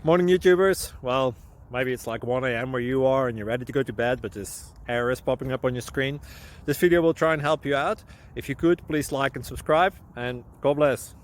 Morning, YouTubers. Well, maybe it's like 1 a.m. where you are and you're ready to go to bed, but this error is popping up on your screen. This video will try and help you out. If you could, please like and subscribe, and God bless.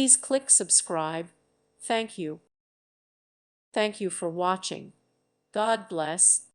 Please click subscribe. Thank you. Thank you for watching. God bless.